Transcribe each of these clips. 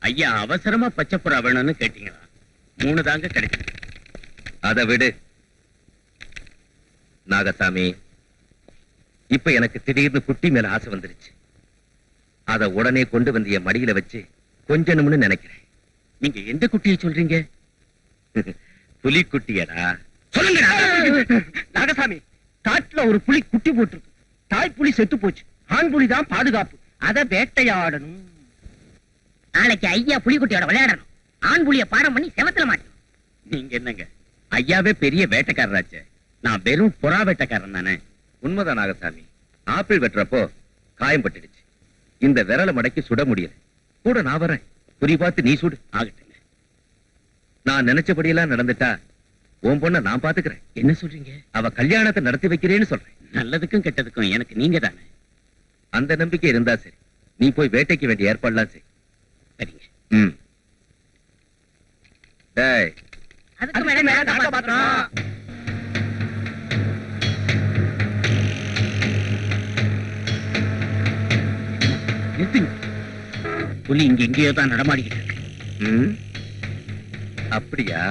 ஐயா அவசரமா பச்சை புறா வேணும்னு கேட்டீங்களா? 3 தாங்க கிடைக்கும். அதை விடு நாகசாமி. இப்ப எனக்கு திடீர்னு குட்டி மேல ஆசை வந்துருச்சு. அத உடனே கொண்டு வந்து என் மடியில வச்சு கொஞ்சணும்னு நினைக்கிறேன். நீங்க எந்த குட்டியை சொல்றீங்க? புலி குட்டியடா. சொல்லுங்க நாகசாமி. காட்டுல ஒரு புலி குட்டி போட்டிருக்கு. தாய் புலி செத்து போச்சு. ஆண் புலி தான் பாதுகாப்பு. அத வேட்டையாடணும். நாளைக்கு ஐயா புலிக்குட்டியோட விளையாடணும். ஆண் புலிய பாடம் பண்ணி செவத்துல மாட்டணும். நீங்க என்னங்க, ஐயாவே பெரிய வேட்டைக்காரராச்சே. நான் வெறும் புறா வேட்டைக்காரன் தானே. உண்மைதான் நாகசாமி. ஆப்பிள் வெட்டுறப்போ காயம் பட்டுடுச்சு. இந்த விரல மடக்கி சுட முடியல. கூட நான் வரேன். குறி பார்த்து நீ சுடு. ஆகட்டுங்க. நான் நினைச்சபடியெல்லாம் நடந்துட்டா உன் பொண்ண நான் பாத்துக்கிறேன். என்ன சொல்றீங்க? அவ கல்யாணத்தை நடத்தி வைக்கிறேன்னு சொல்றேன். நல்லதுக்கும் கெட்டதுக்கும் எனக்கு நீங்க தானே. அந்த நம்பிக்கை இருந்தா சரி. நீ போய் வேட்டைக்கு வேண்டிய ஏற்பாடுலாம் செய். சரிங்க. டேய், அதுக்கு மேல நாங்க பாத்துறோம். நிறுத்துங்க. புலி இங்க எங்கேயோ தான் நடமாடிக்கிட்டு இருக்கு. அப்படியா?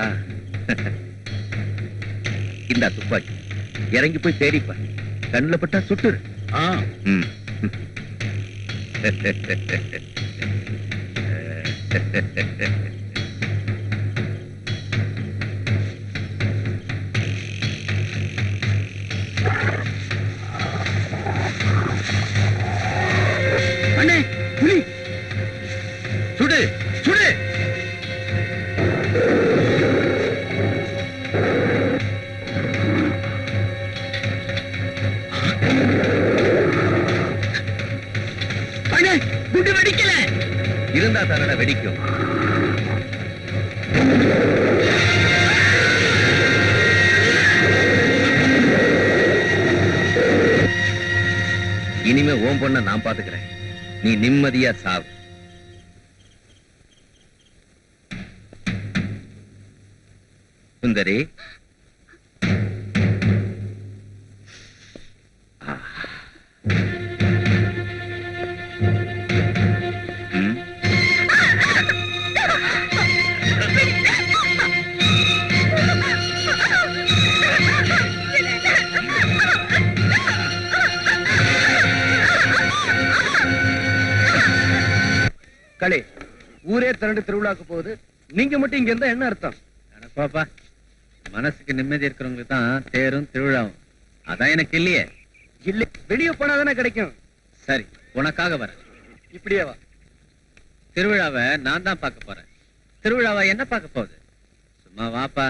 இந்த துப்பாக்கி இறங்கி போய் தேடிப்பா. கண்ணுல பட்டா சுட்டுரு. அண்ணே, புலி சுடு சுடு. அண்ணே, குண்டு வெடிக்கல. இருந்தா தானடா வெடிக்கும். இனிமே ஓம் பொண்ண நான் பாத்துக்கிறேன். நீ நிம்மதியா சாவு. சுந்தரி, களி ஊரே திரண்டு திருவிழாக்கு போகுது. நீங்க மட்டும் இங்க இருந்தா என்ன அர்த்தம்? பாப்பா, மனசுக்கு நிம்மதி இருக்கிறவங்களுக்கு தான் தேரும் திருவிழாவும். அதான் எனக்கு இல்லையே. இல்ல, வெளியே போனாதானே கிடைக்கும். சரி, உனக்காக வரேன். இப்படியே வா. திருவிழாவை நான் தான் பார்க்க போறேன். திருவிழாவை என்ன பார்க்க போகுது? சும்மா வாப்பா.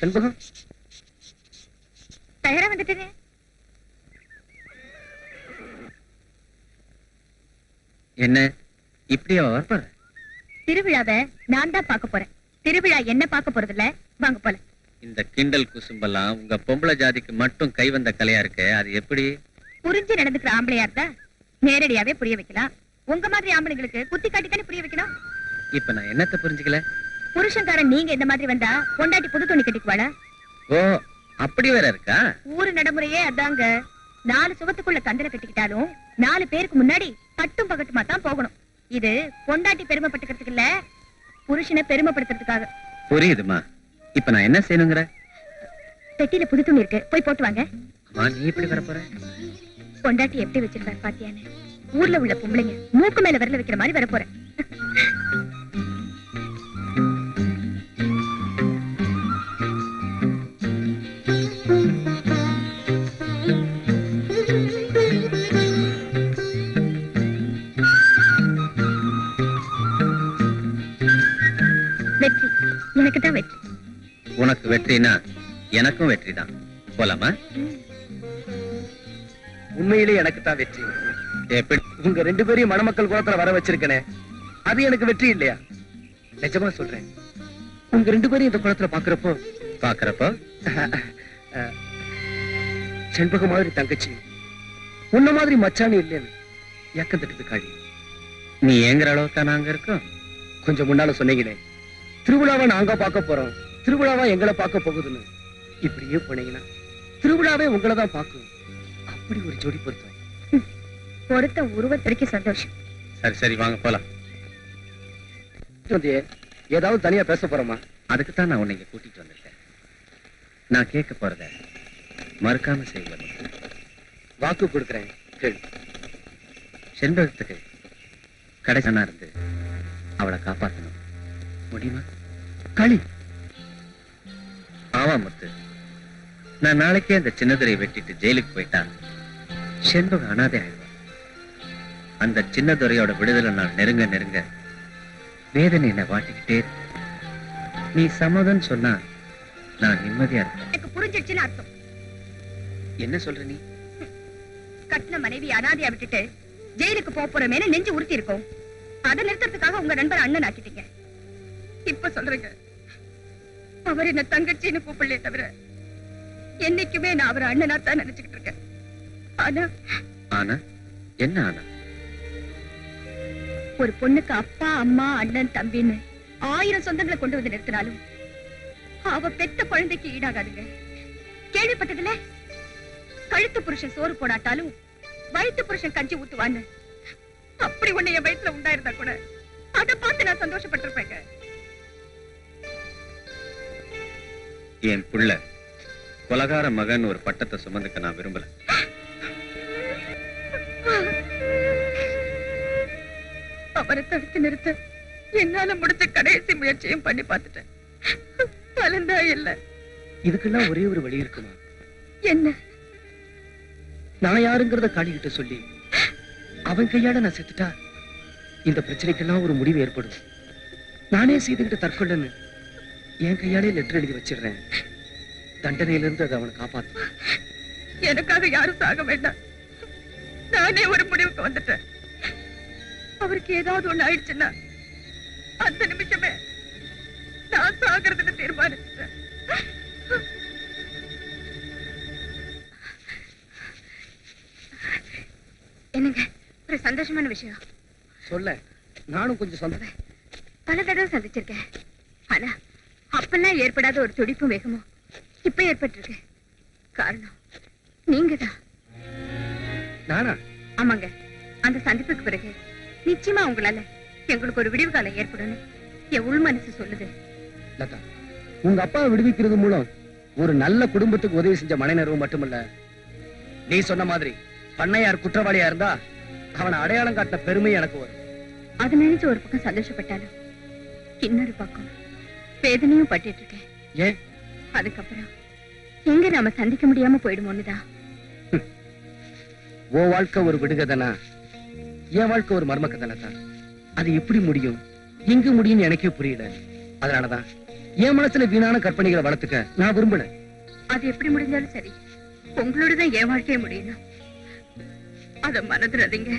செண்பகம், தயாரா வந்துட்டேங்க. என்ன இப்படியா வரப்போற? திருவிழாவை நான் தான் பார்க்க போறேன். திருவிழா என்ன பார்க்க போறது இல்ல. வாங்க போல. இந்த கிண்டல் குசும்பெல்லாம் உங்க பொம்பளை ஜாதிக்கு மட்டும் கை வந்த கலையா இருக்கு. அது எப்படி? புரிஞ்சு நடந்துக்கிற ஆம்பளையா இருந்தா நேரடியாவே புரிய வைக்கலாம். உங்க மாதிரி ஆம்பளைங்களுக்கு குத்தி காட்டி தானே புரிய வைக்கணும். இப்ப நான் என்னத்தை புரிஞ்சுக்கல? புருஷன்காரன் நீங்க இந்த மாதிரி வந்தா பொண்டாட்டி புது துணி கட்டிக்குவாளா? ஓ, அப்படி வேற இருக்கா? ஊரு நடைமுறையே அதாங்க. 4 சுவத்துக்குள்ள கந்தலை கட்டிக்கிட்டாலும் 4 பேருக்கு முன்னாடி பட்டும் பகட்டுமா தான் போகணும். இது பொண்டாட்டி பெருமைப்பட்டுக்கிறதுக்கு இல்ல, புருஷனை பெருமைப்படுத்துறதுக்காக. புரியுதுமா. இப்ப நான் என்ன செய்யணுங்கிற? பெட்டியில புது துணி இருக்கு, போய் போட்டு வாங்க. நீ எப்படி வர போற? பொண்டாட்டி எப்படி வச்சிருக்காரு பாத்தியான்னு ஊர்ல உள்ள பொம்பளைங்க மூக்கு மேல விரல வைக்கிற மாதிரி வர போறேன். வெற்றி எனக்கு தான் வெற்றி. உனக்கு வெற்றினா எனக்கும் வெற்றி தான். போலாமா? உண்மையிலே எனக்கு தான் வெற்றி. எப்படி? உங்க 2 பேரையும் மணமக்கள் குலத்துல வர வச்சிருக்கனே, அது எனக்கு வெற்றி இல்லையா? நிஜமா சொல்றேன். உங்க 2 பேரையும் இந்த குளத்துல பாக்குறப்போ செண்பகம் மாதிரி தங்கச்சி, உன்ன மாதிரி மச்சானி இல்லைன்னு ஏக்கம் தட்டுது காளி. நீ ஏங்குற அளவுக்கு நாங்க இருக்கோம். கொஞ்சம் முன்னால சொன்னீங்களே, திருவிழாவை நாங்க பார்க்க போறோம், திருவிழாவா எங்களை பார்க்க போகுதுன்னு. இப்படியே போனீங்கன்னா திருவிழாவே உங்களை தான் பார்க்கும். அப்படி ஒரு ஜோடி பொருத்தம். பொறுத்த உருவத்திற்கு சந்தோஷம். சரி சரி வாங்க போலாம். ஏதாவது தனியா பேச போறோமா? அதுக்குத்தான் நான் உன்னை இங்க கூட்டிட்டு வந்திருக்கேன். நான் கேட்க போறத மறுக்காம செய்வேன். வாக்கு கொடுக்குறேன், கேளு. செண்பகத்துக்கு கடைசனா இருந்து அவளை காப்பாற்றணும். முடியுமா? களி ஆமா முத்து, நான் நாளைக்கே அந்த சின்னதுரையை வெட்டிட்டு ஜெயிலுக்கு போயிட்டா செண்பகம் அனாதை ஆயிடுவா. அந்த சின்னதுரையோட விடுதலை நான் நெருங்க நெருங்க வேதனை என்னை வாட்டிக்கிட்டே இருக்கு. நீ சம்மதம் சொன்னா நான் நிம்மதியா இருப்பேன். எனக்கு புரிஞ்சிடுச்சுன்னு அர்த்தம். என்ன சொல்ற நீ? கட்டின மனைவி அனாதையா விட்டுட்டு ஜெயிலுக்கு போறமேனு நெஞ்சு உறுத்தி இருக்கும். அதை நிறுத்தறதுக்காக உங்க நண்பர் அண்ணன் ஆக்கிட்டீங்க. இப்ப சொல்றேங்க, அவர் என்ன தங்கச்சின்னு கூப்பிடலே தவிர என்னைக்குமே நான் அவர் அண்ணனா தான் நினைச்சுக்கிட்டு இருக்கேன். ஆனா ஆனா என்ன ஆனா? ஒரு பொண்ணுக்கு அப்பா அம்மா அண்ணன் தம்பின்னு 1000 சொந்தங்களை கொண்டு வந்து நிறுத்தினாலும் அவ பெத்த குழந்தைக்கு ஈடாகாதுங்க. கேள்விப்பட்டதுல கழுத்து புருஷன் சோறு போடாட்டாலும் வயிற்று புருஷன் கஞ்சி ஊத்துவான்னு. அப்படி ஒண்ணு என் வயிற்றுல உண்டாயிருந்தா கூட அதை பார்த்து நான் சந்தோஷப்பட்டிருப்பேங்க. என் புள்ள கொலகார மகன் ஒரு பட்டத்தை சுமந்துக்க நான் விரும்பல. அவரை தடுத்து நிறுத்த என்னால முடிச்ச கடைசி முயற்சியும் பண்ணி பார்த்துட்டேன். பலந்தா இல்ல. இதுக்கெல்லாம் ஒரே ஒரு வழி இருக்குமா? என்ன? நான் யாருங்கிறத காளிகிட்ட சொல்லி அவன் கையால நான் செத்துட்டா இந்த பிரச்சனைக்கெல்லாம் ஒரு முடிவு ஏற்படும். நானே செய்துகிட்ட தற்கொள்ளன்னு என் கையாலே லெட்டர் எழுதி வச்சிடுறேன். தண்டனையிலிருந்து அதை அவனை காப்பாத்து. எனக்காக யாரும் சாக வேண்டாம். நானே ஒரு முடிவுக்கு வந்துட்டேன். அவருக்கு ஏதாவது ஒண்ணு ஆயிடுச்சுன்னா அந்த நிமிஷமே நான் சாகிறதுன்னு தீர்மானிச்சிட்டேன். என்னங்க ஒரு சந்தோஷமான விஷயம் சொல்ல. நானும் கொஞ்சம் சந்தோஷம். பல தடவை சந்திச்சிருக்கேன். ஆனா அப்பெல்லாம் ஏற்படாத ஒரு துடிப்பும் வேகமும் இப்ப ஏற்பட்டிருக்கு. காரணம் நீங்கதான். நானா? ஆமாங்க. அந்த சந்திப்புக்கு பிறகு நிச்சயமா உங்களால எங்களுக்கு ஒரு விடிவு காலம் ஏற்படும் என் உள் மனசு சொல்லுது. லதா, உங்க அப்பாவை விடுவிக்கிறது மூலம் ஒரு நல்ல குடும்பத்துக்கு உதவி செஞ்ச மனைநர்வு மட்டுமல்ல, நீ சொன்ன மாதிரி பண்ணையார் குற்றவாளியா இருந்தா அவனை அடையாளம் காட்டின பெருமை எனக்கு வரும். அது நினைச்சு ஒரு பக்கம் சந்தோஷப்பட்டாலும் இன்னொரு பக்கம் வேதனையும் பட்டுட்டு இருக்கேன். ஏன்? அதுக்கப்புறம் எங்க நாம சந்திக்க முடியாம போயிடுமோன்னுதான். ஓ வாழ்க்கை ஒரு விடுகதனா, என் வாழ்க்கை ஒரு மர்மக்கதனா தான். அது எப்படி முடியும், எங்க முடியும் எனக்கே புரியல. அதனாலதான் என் மனசுல வீணான கற்பனைகளை வளர்த்துக்க நான் விரும்பல. அது எப்படி முடிஞ்சாலும் சரி, உங்களோடதான் என் வாழ்க்கைய முடியணும். அத மறந்துடாதீங்க.